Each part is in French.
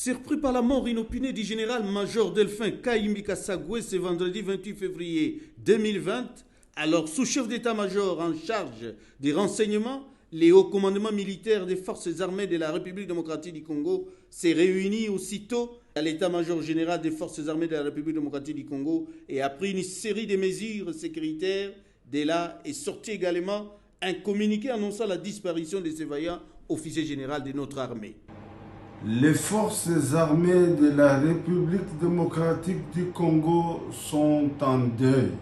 Surpris par la mort inopinée du général-major Delphin Kayimbi Kassagoue ce vendredi 28 février 2020, alors sous-chef d'état-major en charge des renseignements, les hauts commandements militaires des forces armées de la République démocratique du Congo s'est réuni aussitôt à l'état-major général des forces armées de la République démocratique du Congo et a pris une série de mesures sécuritaires. De là est sorti également un communiqué annonçant la disparition de ce vaillant officier général de notre armée. Les forces armées de la République démocratique du Congo sont en deuil.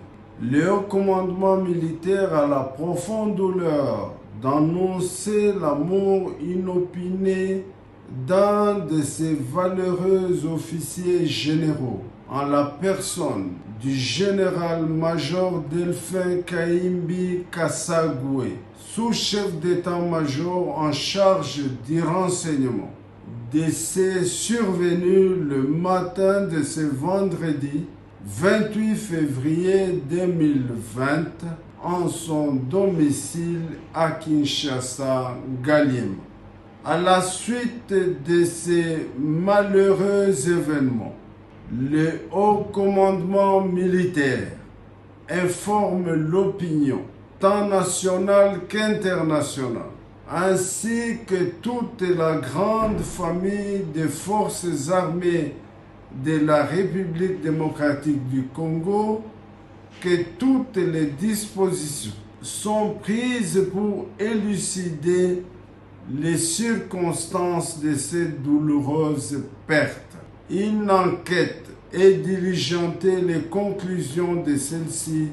Le haut commandement militaire a la profonde douleur d'annoncer la mort inopinée d'un de ses valeureux officiers généraux, en la personne du général-major Delphin Kayimbi Kassagoue, sous-chef d'état-major en charge du renseignement. Décès survenu le matin de ce vendredi 28 février 2020 en son domicile à Kinshasa, Galliema. À la suite de ces malheureux événements, le haut commandement militaire informe l'opinion, tant nationale qu'internationale, ainsi que toute la grande famille des forces armées de la République démocratique du Congo, que toutes les dispositions sont prises pour élucider les circonstances de cette douloureuse perte. Une enquête est diligentée, les conclusions de celle-ci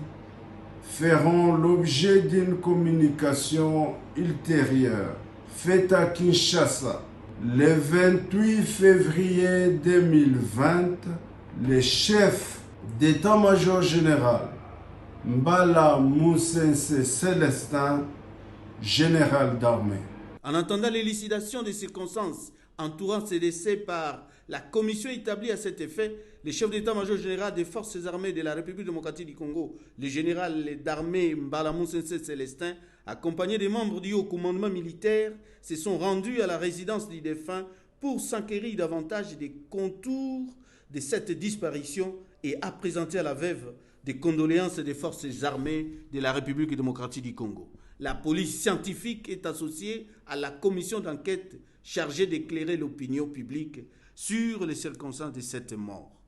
feront l'objet d'une communication ultérieure faite à Kinshasa. Le 28 février 2020, le chef d'état-major général Mbala Moussense Célestin, général d'armée. En attendant l'élucidation des circonstances entourant ces décès par la commission établie à cet effet, le chef d'état-major général des forces armées de la République démocratique du Congo, le général d'armée Mbala Moussense Célestin, accompagné des membres du haut commandement militaire, se sont rendus à la résidence du défunt pour s'enquérir davantage des contours de cette disparition et à présenter à la veuve des condoléances des forces armées de la République démocratique du Congo. La police scientifique est associée à la commission d'enquête chargée d'éclairer l'opinion publique sur les circonstances de cette mort.